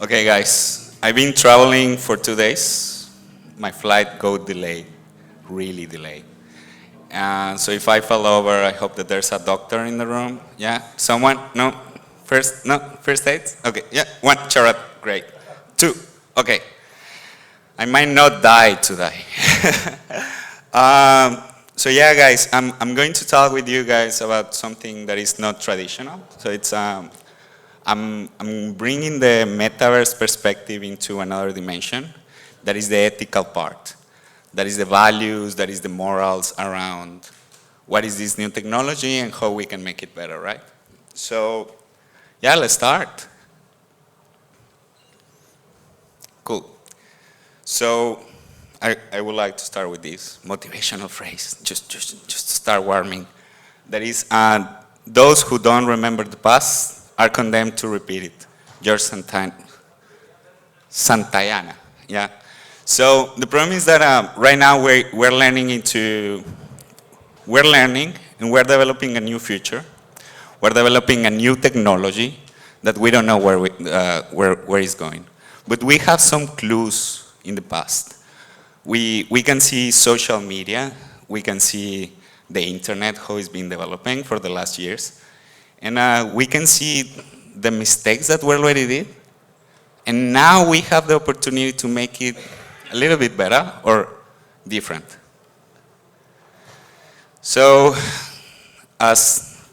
Okay, guys, I've been traveling for 2 days. My flight got delayed, really delayed. And so if I fall over, I hope that there's a doctor in the room. Yeah, someone? No? First? No? First aid? Okay, yeah, one, Charat, great. Two, okay. I might not die today. So yeah, guys, I'm going to talk with you guys about something that is not traditional. So I'm bringing the metaverse perspective into another dimension. That is the ethical part. That is the values, that is the morals around what is this new technology and how we can make it better, right? So, yeah, let's start. Cool. So, I would like to start with this motivational phrase, just to start warming. That is, those who don't remember the past are condemned to repeat it. George Santayana, yeah. So the problem is that right now we're learning and we're developing a new future. We're developing a new technology that we don't know where it's going. But we have some clues in the past. We can see social media, we can see the internet, how it's been developing for the last years. And we can see the mistakes that we already did. And now we have the opportunity to make it a little bit better or different. So, as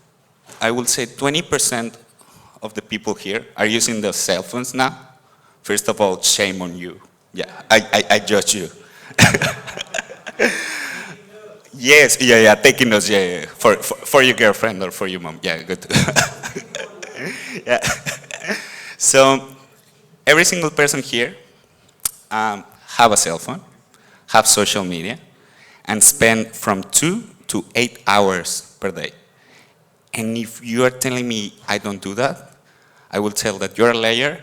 I would say 20% of the people here are using their cell phones now. First of all, shame on you. Yeah, I judge you. Yes, yeah, taking notes, yeah. For your girlfriend or for your mom, yeah, good. Yeah. So, every single person here have a cell phone, have social media, and spend from 2 to 8 hours per day. And if you are telling me I don't do that, I will tell that you're a liar.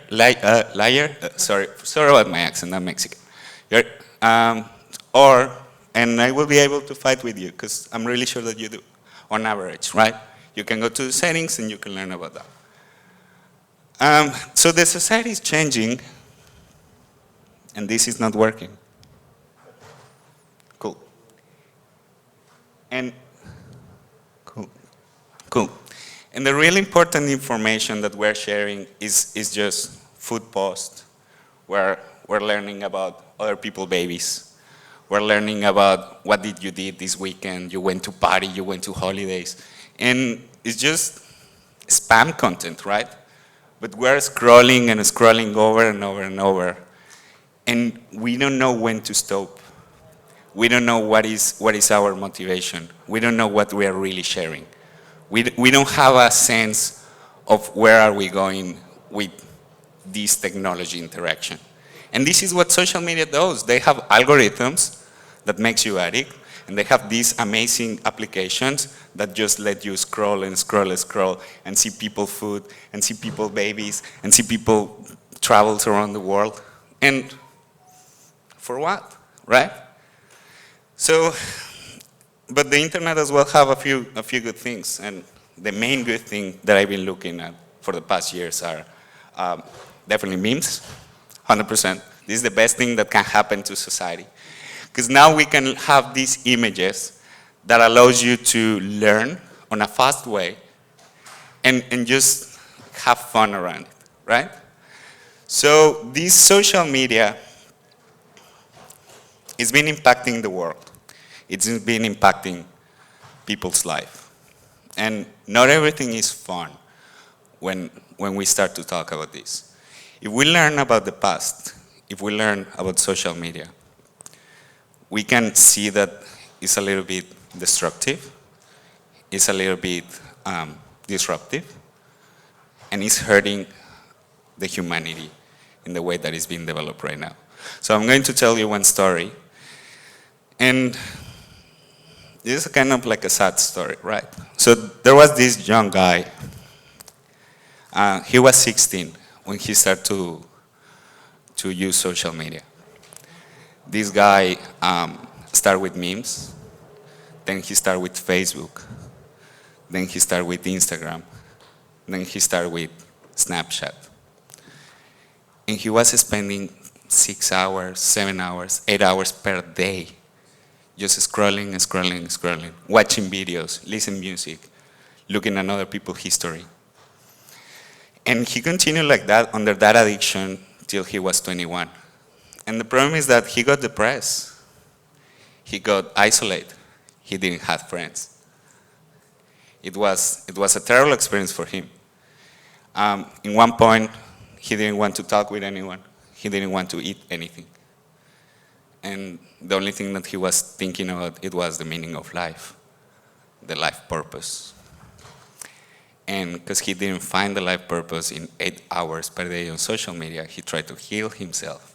Sorry about my accent, I'm Mexican. You're, and I will be able to fight with you because I'm really sure that you do, on average, right? You can go to the settings and you can learn about that. So the society is changing, and this is not working. Cool. And cool. And the really important information that we're sharing is just food posts, where we're learning about other people's babies. We're learning about what did you did this weekend. You went to party, you went to holidays. And it's just spam content, right? But we're scrolling and scrolling over and over and over. And we don't know when to stop. We don't know what is our motivation. We don't know what we are really sharing. We don't have a sense of where are we going with this technology interaction. And this is what social media does. They have algorithms that makes you addict, and they have these amazing applications that just let you scroll and scroll and scroll and see people food, and see people babies, and see people travels around the world. And for what, right? So, but the internet as well have a few good things, and the main good thing that I've been looking at for the past years are definitely memes, 100%. This is the best thing that can happen to society. Because now we can have these images that allows you to learn on a fast way and just have fun around it, right? So this social media has been impacting the world. It's been impacting people's life. And not everything is fun when we start to talk about this. If we learn about the past, if we learn about social media, we can see that it's a little bit destructive, it's a little bit disruptive, and it's hurting the humanity in the way that it's being developed right now. So I'm going to tell you one story, and this is kind of like a sad story, right? So there was this young guy, he was 16 when he started to use social media. This guy started with memes, then he started with Facebook, then he started with Instagram, then he started with Snapchat. And he was spending 6 hours, 7 hours, 8 hours per day just scrolling, scrolling, scrolling, watching videos, listening music, looking at other people's history. And he continued like that, under that addiction, till he was 21. And the problem is that he got depressed. He got isolated. He didn't have friends. It was a terrible experience for him. In one point, he didn't want to talk with anyone. He didn't want to eat anything. And the only thing that he was thinking about, it was the meaning of life, the life purpose. And because he didn't find the life purpose in 8 hours per day on social media, he tried to heal himself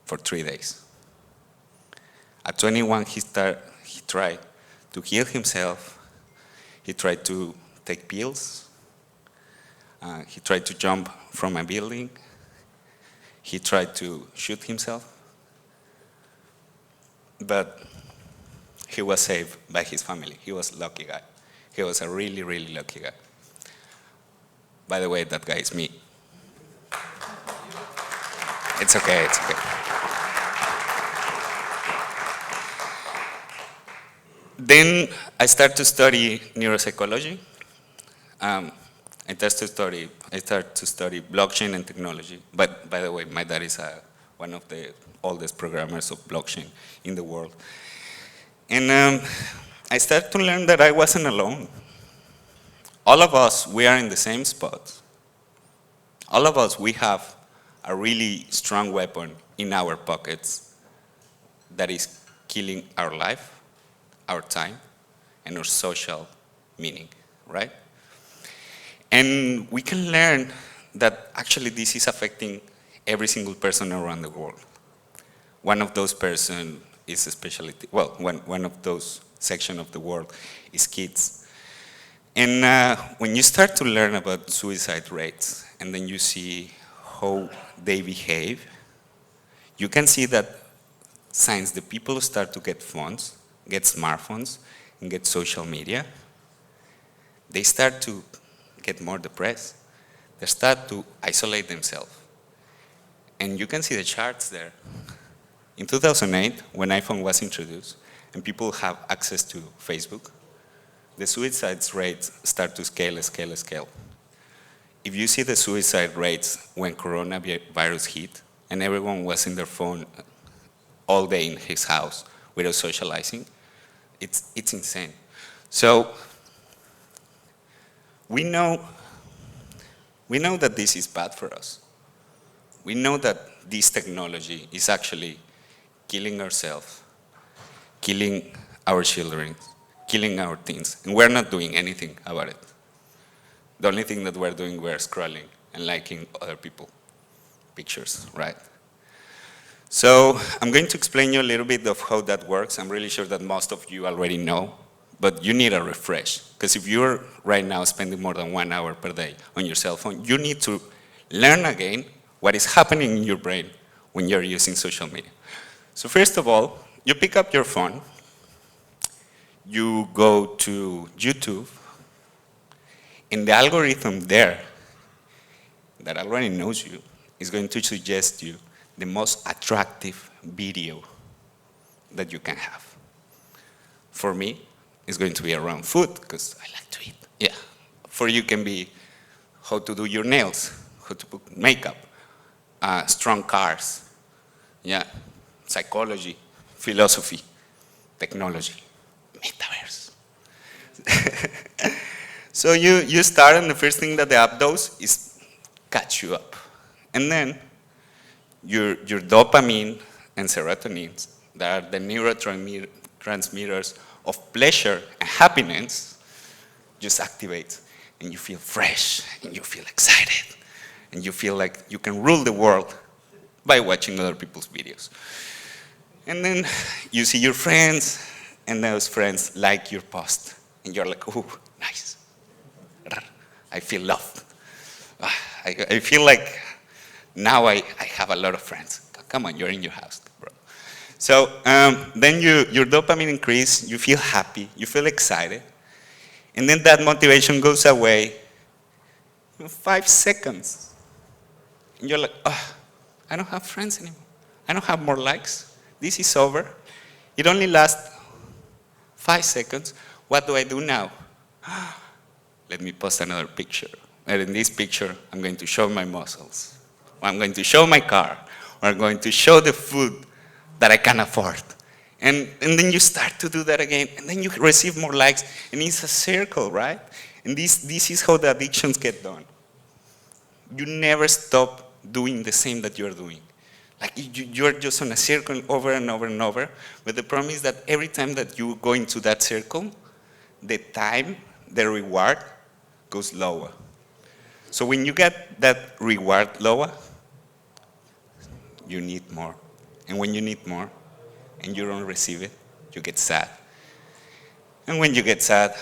for 3 days. At 21, he tried to heal himself. He tried to take pills. He tried to jump from a building. He tried to shoot himself. But he was saved by his family. He was a lucky guy. He was a really, really lucky guy. By the way, that guy is me. It's okay, it's okay. Then I started to study neuropsychology. I started to study blockchain and technology. But by the way, my dad is one of the oldest programmers of blockchain in the world. And I started to learn that I wasn't alone. All of us, we are in the same spot. All of us, we have a really strong weapon in our pockets that is killing our life, our time, and our social meaning, right? And we can learn that actually this is affecting every single person around the world. One of those persons is especially, well, one of those sections of the world is kids. And when you start to learn about suicide rates, and then you see how they behave, you can see that since the people start to get phones, get smartphones, and get social media, they start to get more depressed. They start to isolate themselves. And you can see the charts there. In 2008, when iPhone was introduced, and people have access to Facebook, the suicide rates start to scale. If you see the suicide rates when coronavirus hit, and everyone was in their phone all day in his house without socializing, it's insane. So we know that this is bad for us. We know that this technology is actually killing ourselves, killing our children, killing our teens, and we're not doing anything about it. The only thing that we're doing, we're scrolling and liking other people's pictures, right? So I'm going to explain you a little bit of how that works. I'm really sure that most of you already know, but you need a refresh. Because if you're right now spending more than 1 hour per day on your cell phone, you need to learn again what is happening in your brain when you're using social media. So first of all, you pick up your phone, you go to YouTube, and the algorithm there that already knows you is going to suggest you the most attractive video that you can have. For me, it's going to be around food, because I like to eat. Yeah. For you can be how to do your nails, how to put makeup, strong cars, yeah, psychology, philosophy, technology, Metaverse. So you start, and the first thing that the app does is catch you up. And then your dopamine and serotonin, that are the neurotransmitters of pleasure and happiness, just activate, and you feel fresh, and you feel excited, and you feel like you can rule the world by watching other people's videos. And then you see your friends, and those friends like your post, and you're like, oh, nice. I feel loved. I feel like now I have a lot of friends. Come on, you're in your house, bro. So then your dopamine increases, you feel happy, you feel excited, and then that motivation goes away in 5 seconds. And you're like, oh, I don't have friends anymore. I don't have more likes. This is over. It only lasts 5 seconds. What do I do now? Let me post another picture. And in this picture, I'm going to show my muscles. Or I'm going to show my car. Or I'm going to show the food that I can afford. And then you start to do that again. And then you receive more likes. And it's a circle, right? And this is how the addictions get done. You never stop doing the same that you're doing. Like you're just on a circle over and over and over. But the problem is that every time that you go into that circle, the time, the reward goes lower. So when you get that reward lower, you need more. And when you need more and you don't receive it, you get sad. And when you get sad,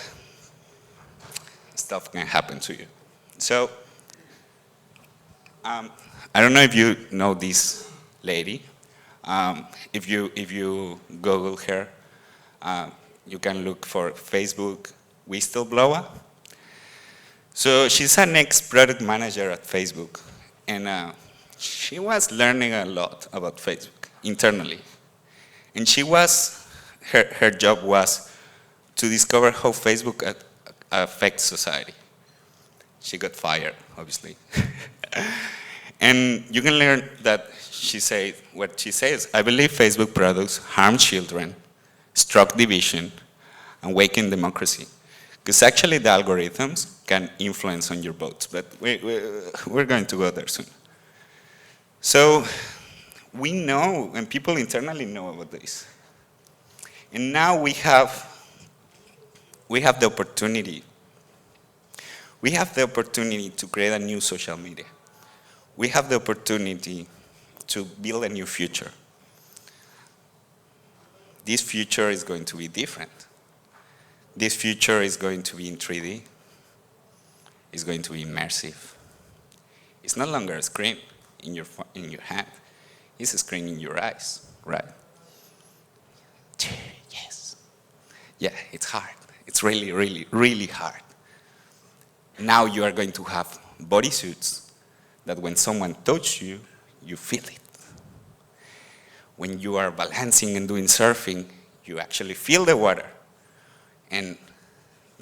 stuff can happen to you. So I don't know if you know this lady. If you Google her, you can look for Facebook Whistleblower. So she's an ex-product manager at Facebook, and she was learning a lot about Facebook internally. And her job was to discover how Facebook affects society. She got fired, obviously. And you can learn that what she says, I believe Facebook products harm children, struck division, and weaken democracy. Because actually the algorithms can influence on your votes, but we're going to go there soon. So we know, and people internally know about this. And now we have the opportunity. We have the opportunity to create a new social media. We have the opportunity to build a new future. This future is going to be different. This future is going to be in 3D. It's going to be immersive. It's no longer a screen in your hand. It's a screen in your eyes, right? Yes. Yeah, it's hard. It's really, really, really hard. Now you are going to have bodysuits that when someone touches you, you feel it. When you are balancing and doing surfing, you actually feel the water. And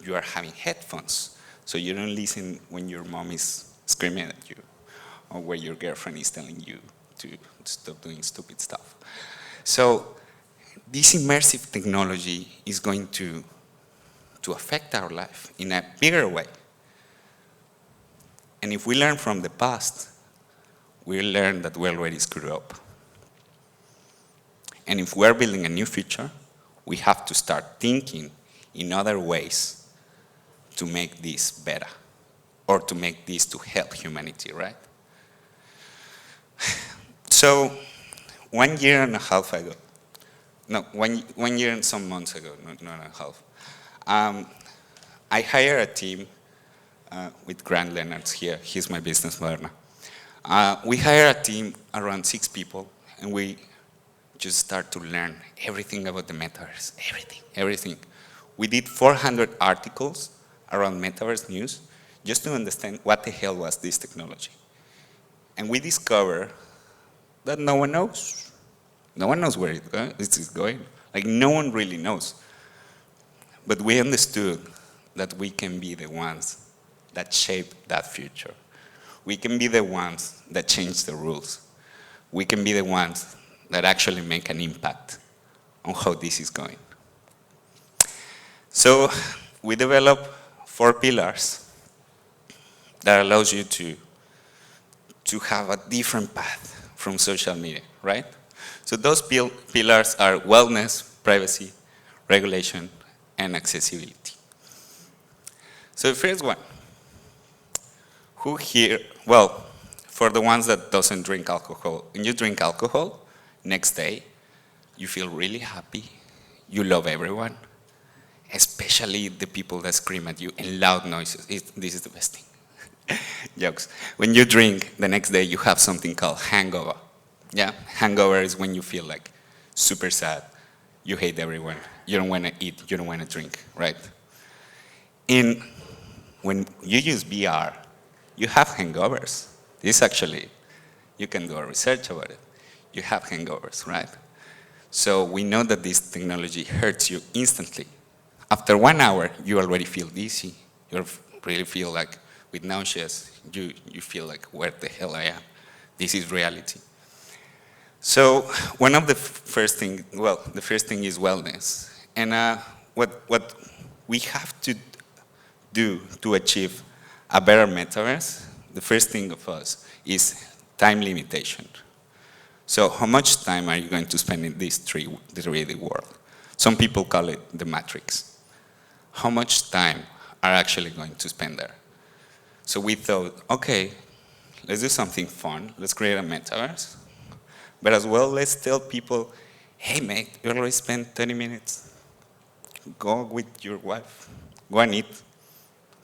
you are having headphones, so you don't listen when your mom is screaming at you, or when your girlfriend is telling you to stop doing stupid stuff. So this immersive technology is going to affect our life in a bigger way. And if we learn from the past, we'll learn that we already screwed up. And if we're building a new future, we have to start thinking in other ways to make this better, or to make this to help humanity, right? So 1 year and a half ago, no, one year and some months ago, not a half, I hired a team with Grant Leonard's here. He's my business partner. We hired a team around 6 people, and we just start to learn everything about the Metaverse, everything. We did 400 articles around Metaverse news just to understand what the hell was this technology. And we discovered that no one knows. No one knows where this is going. Like, no one really knows. But we understood that we can be the ones that shape that future. We can be the ones that change the rules. We can be the ones that actually make an impact on how this is going. So we developed 4 pillars that allows you to have a different path from social media, right? So those pillars are wellness, privacy, regulation, and accessibility. So the first one, who here, well, for the ones that doesn't drink alcohol, when you drink alcohol, next day, you feel really happy, you love everyone, especially the people that scream at you in loud noises. This is the best thing. Jokes. When you drink, the next day you have something called hangover. Yeah, hangover is when you feel like super sad, you hate everyone, you don't want to eat, you don't want to drink, right? And when you use VR, you have hangovers. This is actually You can do a research about it. You have hangovers, right? So we know that this technology hurts you instantly. After 1 hour, you already feel dizzy. You really feel like with nauseous. You feel like, where the hell I am? This is reality. So one of the first thing, well, the first thing is wellness. And what we have to do to achieve a better metaverse, the first thing of us is time limitation. So how much time are you going to spend in this 3D world? Some people call it the matrix. How much time are actually going to spend there? So we thought, okay, let's do something fun. Let's create a metaverse. But as well, let's tell people, hey mate, you already spent 30 minutes. Go with your wife. Go and eat.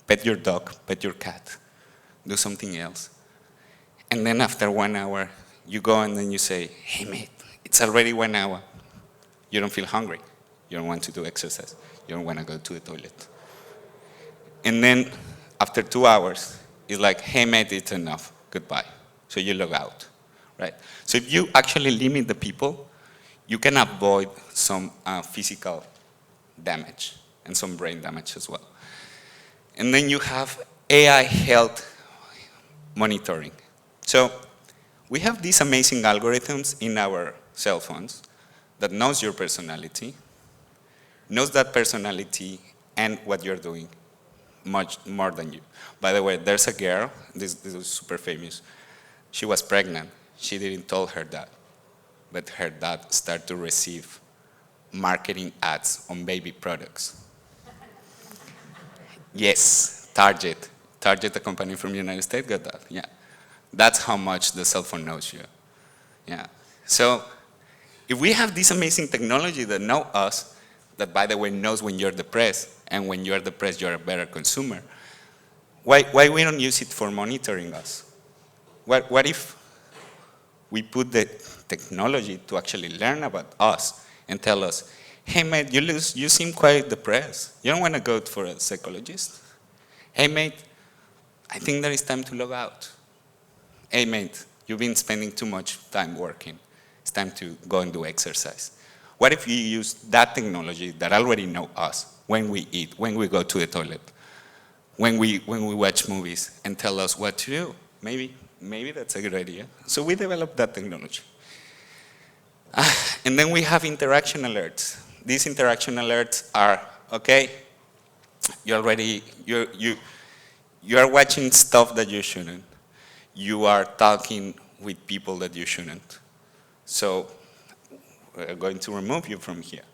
Pet your dog, pet your cat. Do something else. And then after 1 hour, you go and then you say, hey mate, it's already 1 hour. You don't feel hungry. You don't want to do exercise. You don't want to go to the toilet. And then after 2 hours, it's like, hey mate, it's enough. Goodbye. So you log out, right? So if you actually limit the people, you can avoid some physical damage and some brain damage as well. And then you have AI health monitoring. So we have these amazing algorithms in our cell phones that knows your personality, knows that personality and what you're doing much more than you. By the way, there's a girl, this is super famous. She was pregnant. She didn't tell her dad, but her dad started to receive marketing ads on baby products. Yes, Target, a company from the United States, got that, yeah. That's how much the cell phone knows you, yeah. So if we have this amazing technology that knows us, that by the way knows when you're depressed, and when you're depressed you're a better consumer, why we don't use it for monitoring us? What if we put the technology to actually learn about us and tell us, hey mate, you seem quite depressed. You don't want to go for a psychologist? Hey mate, I think that it's time to log out. Hey mate, you've been spending too much time working. It's time to go and do exercise. What if you use that technology that already know us when we eat, when we go to the toilet, when we watch movies and tell us what to do? Maybe that's a good idea. So we developed that technology. And then we have interaction alerts. These interaction alerts are, okay, you are watching stuff that you shouldn't. You are talking with people that you shouldn't. So we're going to remove you from here.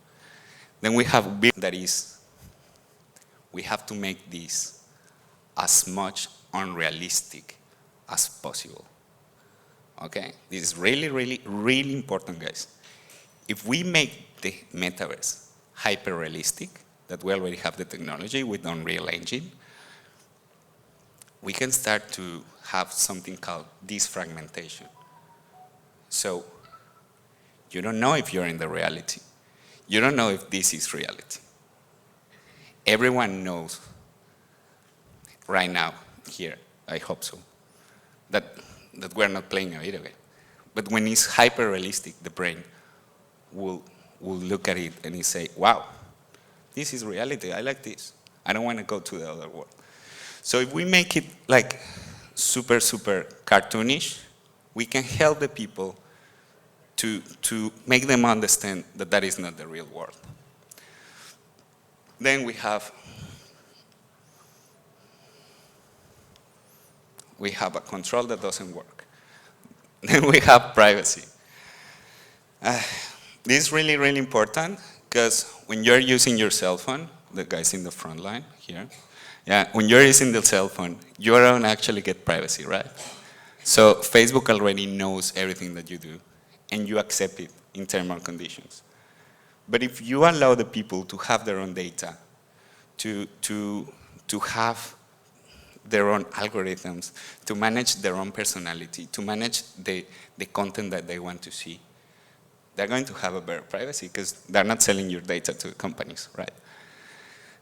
Then we have that is, we have to make this as much unrealistic as possible. Okay? This is really, really, really important, guys. If we make the metaverse hyper-realistic, that we already have the technology with Unreal Engine, we can start to have something called defragmentation. So you don't know if you're in the reality. You don't know if this is reality. Everyone knows right now here, I hope so, that we're not playing a video game. But when it's hyper-realistic, the brain will look at it and it say, wow, this is reality, I like this. I don't want to go to the other world. So if we make it like super, super cartoonish, we can help the people to make them understand that that is not the real world. Then we have a control that doesn't work. Then we have privacy. This is really, really important because when you're using your cell phone, the guys in the front line here, yeah, when you're using the cell phone, you don't actually get privacy, right? So Facebook already knows everything that you do, and you accept it in terms and conditions. But if you allow the people to have their own data, to have their own algorithms, to manage their own personality, to manage the content that they want to see, they're going to have a better privacy because they're not selling your data to companies, right?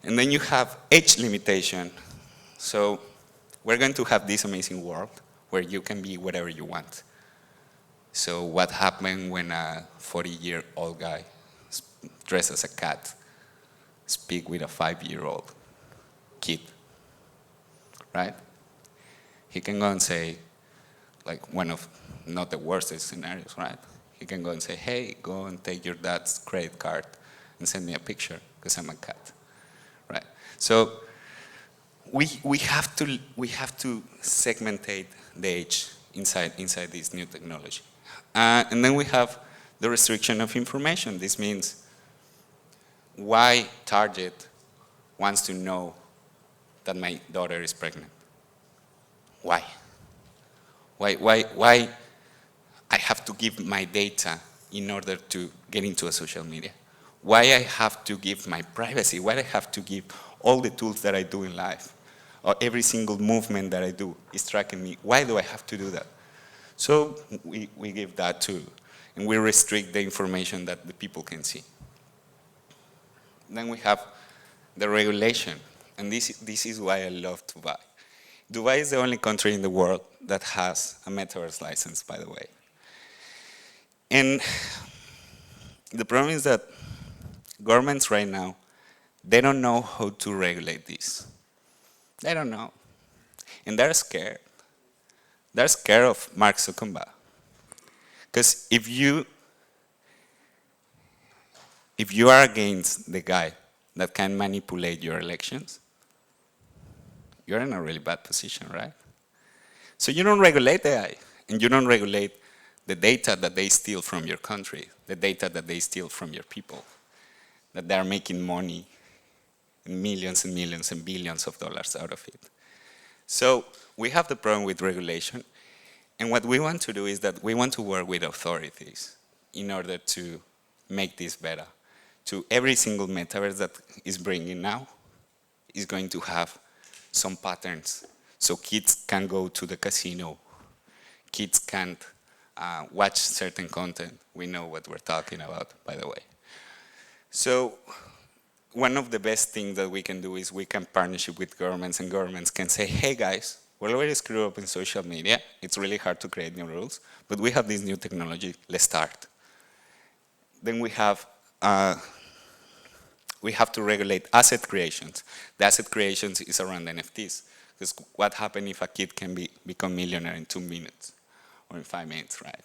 And then you have age limitation. So we're going to have this amazing world where you can be whatever you want. So what happened when a 40-year-old guy dressed as a cat speak with a 5-year-old kid, right? He can go and say, like one of not the worst scenarios, right? He can go and say, hey, go and take your dad's credit card and send me a picture because I'm a cat, right? So we have to segmentate the age inside this new technology. And then we have the restriction of information. This means why Target wants to know that my daughter is pregnant. Why? Why I have to give my data in order to get into a social media? Why I have to give my privacy? Why I have to give all the tools that I do in life? Or every single movement that I do is tracking me. Why do I have to do that? So we give that too. And we restrict the information that the people can see. Then we have the regulation. And this is why I love Dubai. Dubai is the only country in the world that has a Metaverse license, by the way. And the problem is that governments right now, they don't know how to regulate this. They don't know. And they're scared. They're scared of Mark Zuckerberg. Because if you are against the guy that can manipulate your elections, you're in a really bad position, right? So you don't regulate AI, and you don't regulate the data that they steal from your country, the data that they steal from your people, that they're making money, millions and millions and billions of dollars out of it. So we have the problem with regulation, and what we want to do is that we want to work with authorities in order to make this better. To every single metaverse that is bringing now is going to have some patterns. So kids can go to the casino. Kids can't watch certain content. We know what we're talking about, by the way. So one of the best things that we can do is we can partnership with governments, and governments can say, hey guys, we're already screwed up in social media. It's really hard to create new rules, but we have this new technology. Let's start. Then we have to regulate asset creations. The asset creations is around NFTs. Because what happens if a kid can become millionaire in 2 minutes or in 5 minutes, right?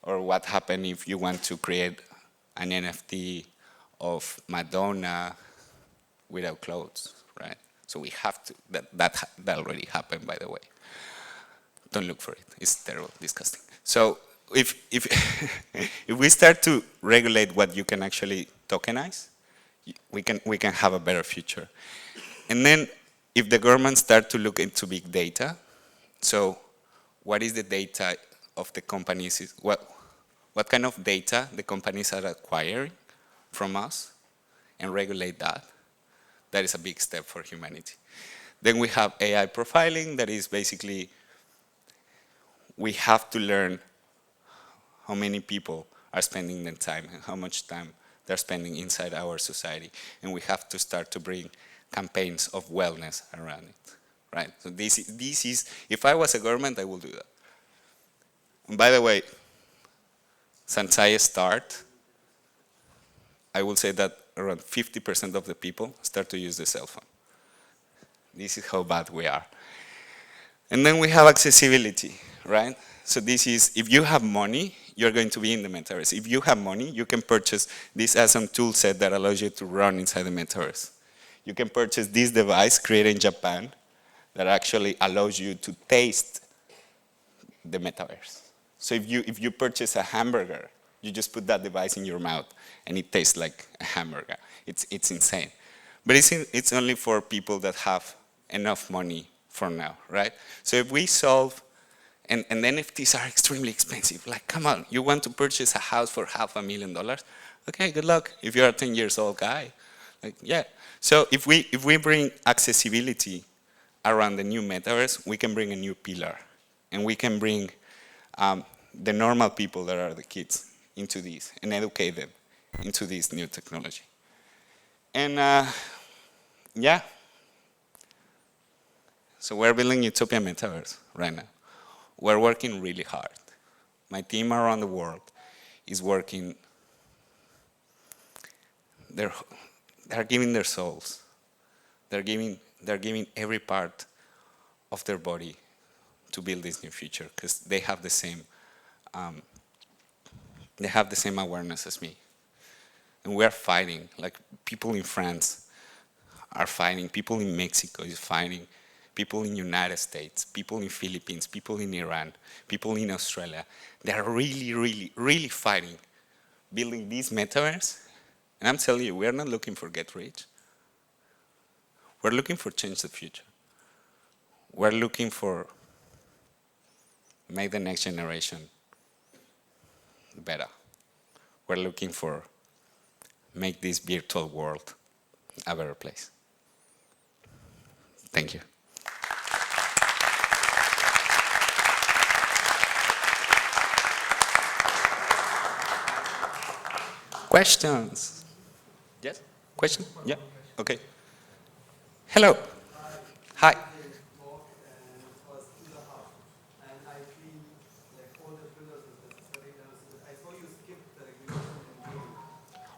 Or what happens if you want to create an NFT of Madonna without clothes, right? So we have to, that already happened, by the way. Don't look for it, it's terrible, disgusting. So if we start to regulate what you can actually tokenize, we can have a better future. And then if the government start to look into big data, so what is the data of the companies, what kind of data the companies are acquiring from us, and regulate that. That is a big step for humanity. Then we have AI profiling, that is basically, we have to learn how many people are spending their time and how much time they're spending inside our society. And we have to start to bring campaigns of wellness around it, right? So this is, if I was a government, I will do that. And by the way, since I start, I will say that around 50% of the people start to use the cell phone. This is how bad we are. And then we have accessibility, right? So this is, if you have money, you're going to be in the metaverse. If you have money, you can purchase this awesome tool set that allows you to run inside the metaverse. You can purchase this device created in Japan that actually allows you to taste the metaverse. So if you purchase a hamburger, you just put that device in your mouth and it tastes like a hamburger. It's insane. But it's only for people that have enough money for now, right? So if we solve, and NFTs are extremely expensive. Like, come on, you want to purchase a house for $500,000? Okay, good luck. If you're a 10-year-old guy, like, yeah. So if we bring accessibility around the new metaverse, we can bring a new pillar, and we can bring the normal people that are the kids into this and educate them into this new technology. And yeah, so we're building Utopia Metaverse right now. We're working really hard. my team around the world is working. They're giving their souls. They're giving every part of their body to build this new future because they have the same awareness as me. And we are fighting, like people in France are fighting, people in Mexico is fighting, people in United States, people in Philippines, people in Iran, people in Australia. They are really, really, really fighting, building this metaverse. And I'm telling you, we're not looking for get rich. We're looking for change the future. We're looking for make the next generation better. We're looking for make this virtual world a better place. Thank you. Questions? Yes? Question? Yeah? Okay. Hello. Hi.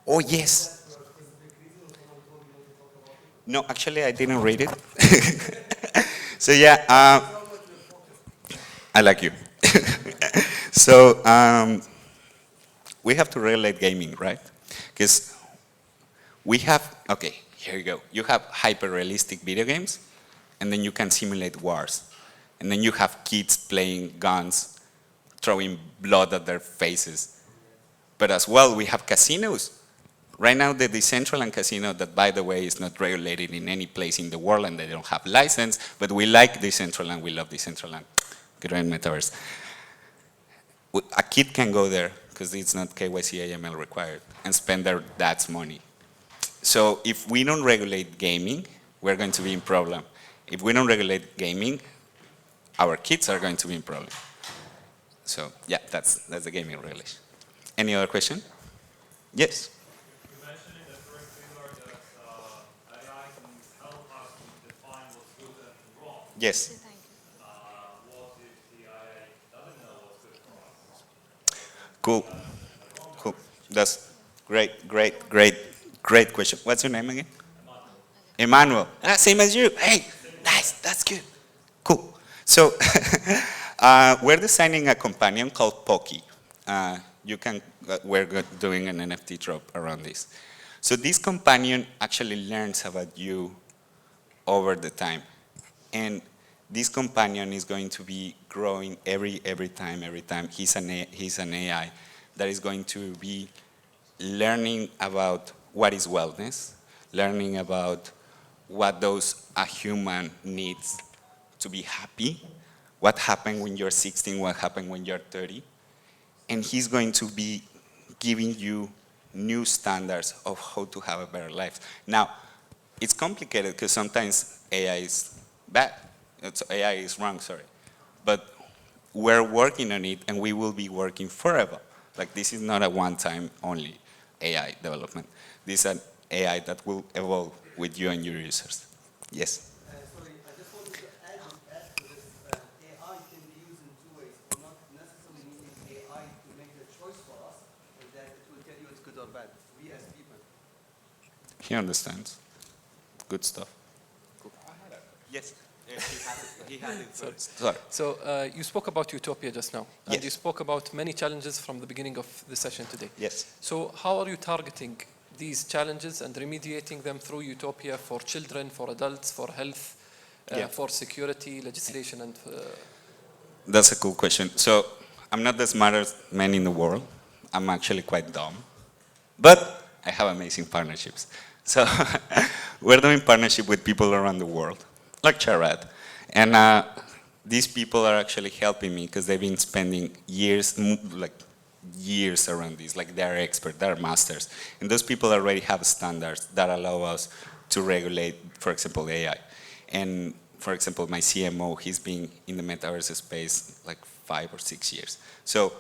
Oh, yes. No, actually, I didn't read it. So, yeah, I like you. So, we have to regulate gaming, right? Because we have, okay, here you go. You have hyper-realistic video games, and then you can simulate wars. And then you have kids playing guns, throwing blood at their faces. But as well, we have casinos. Right now, the Decentraland casino, that by the way is not regulated in any place in the world and they don't have license, but we like Decentraland, we love Decentraland. Great metaverse. A kid can go there, because it's not KYC AML required, and spend their dad's money. So if we don't regulate gaming, we're going to be in problem. If we don't regulate gaming, our kids are going to be in problem. So yeah, that's the gaming regulation. Any other question? Yes? You mentioned in the first pillar that AI can help us to define what's good and wrong. Yes. What if the AI doesn't know what's good for us? Cool. Cool. That's great question. What's your name again? Emmanuel. Ah, same as you. Hey, nice. That's good. Cool. So we're designing a companion called Poki. We're doing an NFT drop around this. So this companion actually learns about you over the time. And this companion is going to be growing every time. He's an AI that is going to be learning about what is wellness, learning about what a human needs to be happy, what happened when you're 16, what happened when you're 30. And he's going to be giving you new standards of how to have a better life. Now, it's complicated because sometimes AI is bad. AI is wrong, sorry. But we're working on it and we will be working forever. Like this is not a one-time only AI development. This is an AI that will evolve with you and your users. Yes? Sorry, I just wanted to add to this. AI can be used in two ways. We're not necessarily needing AI to make the choice for us, and that it will tell you it's good or bad. We as people. He understands. Good stuff. Cool. Yes. He had it first. Sorry. So you spoke about utopia just now, and Yes. you spoke about many challenges from the beginning of the session today. Yes. So how are you targeting these challenges and remediating them through utopia for children, for adults, for health, for security, legislation, and... That's a cool question. So I'm not the smartest man in the world. I'm actually quite dumb. But I have amazing partnerships. So we're doing partnership with people around the world, like Charad. And these people are actually helping me because they've been spending years around this. Like they're experts, they're masters. And those people already have standards that allow us to regulate, for example, AI. And for example, my CMO, he's been in the metaverse space like 5 or 6 years. So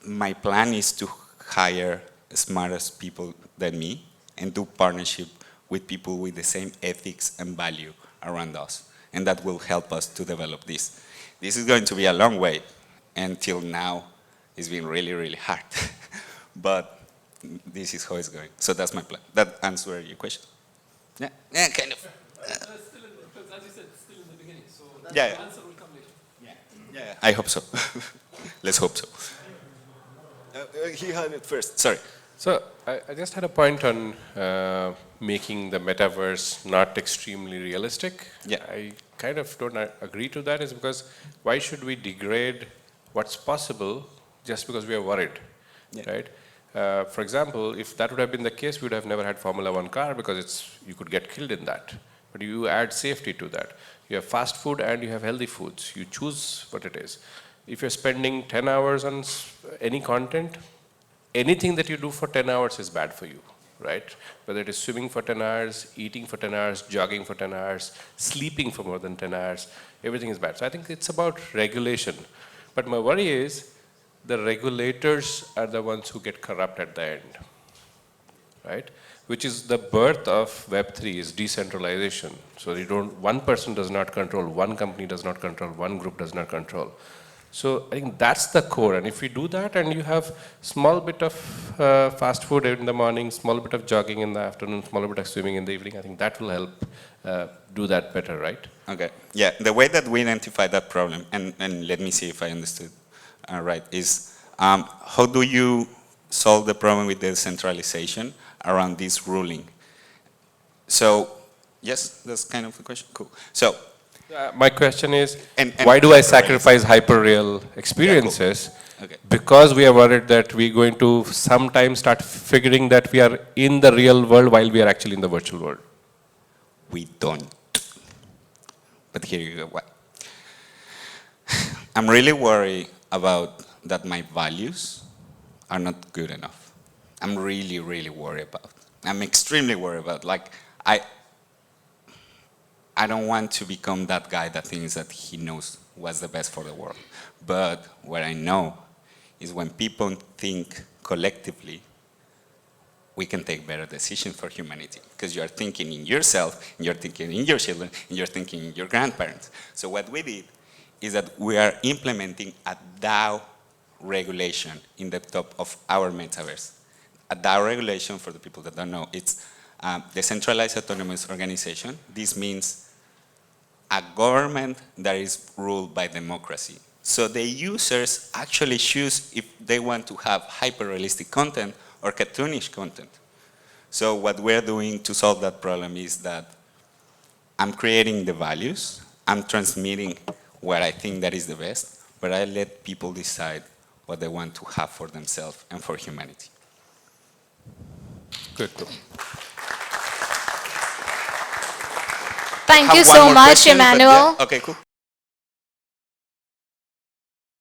my plan is to hire smartest people than me and do partnership with people with the same ethics and value around us. And that will help us to develop this. This is going to be a long way. until now, it's been really, really hard. But this is how it's going. So that's my plan. That answers your question. Yeah, yeah, kind of. Because as you said, it's still in the beginning, so Yeah. the answer will come later. Yeah, I hope so. Let's hope so. He had it first. Sorry. So I just had a point on making the metaverse not extremely realistic. Yeah. I kind of don't agree to that, is because why should we degrade what's possible just because we are worried, Yeah. right? For example, if that would have been the case, we would have never had Formula One car, because you could get killed in that. But you add safety to that. You have fast food and you have healthy foods. You choose what it is. If you're spending 10 hours on any content, anything that you do for 10 hours is bad for you, right? Whether it is swimming for 10 hours, eating for 10 hours, jogging for 10 hours, sleeping for more than 10 hours, everything is bad. So I think it's about regulation. But my worry is the regulators are the ones who get corrupt at the end, right? Which is the birth of Web3, is decentralization. So one person does not control, one company does not control, one group does not control. So I think that's the core, and if we do that and you have small bit of fast food in the morning, small bit of jogging in the afternoon, small bit of swimming in the evening, I think that will help do that better, right? Okay. Yeah, the way that we identify that problem, and let me see if I understood right, is how do you solve the problem with the centralization around this ruling? So, yes, that's kind of the question. Cool. So, my question is, And why do I sacrifice hyper-real experiences? Yeah, cool. Okay. Because we are worried that we're going to sometime start figuring that we are in the real world while we are actually in the virtual world. we don't. But here you go. What? I'm really worried about that my values are not good enough. I'm really, really worried about. I'm extremely worried about. Like, I don't want to become that guy that thinks that he knows what's the best for the world. But what I know is when people think collectively, we can take better decisions for humanity. Because you're thinking in yourself, and you're thinking in your children, and you're thinking in your grandparents. So what we did is that we are implementing a DAO regulation in the top of our metaverse. A DAO regulation, for the people that don't know, it's decentralized autonomous organization. This means a government that is ruled by democracy. So the users actually choose if they want to have hyper-realistic content or cartoonish content. So what we're doing to solve that problem is that I'm creating the values, I'm transmitting what I think that is the best, but I let people decide what they want to have for themselves and for humanity. Good. Thank you Have one so more much, question, but Emmanuel. yeah. Okay, cool.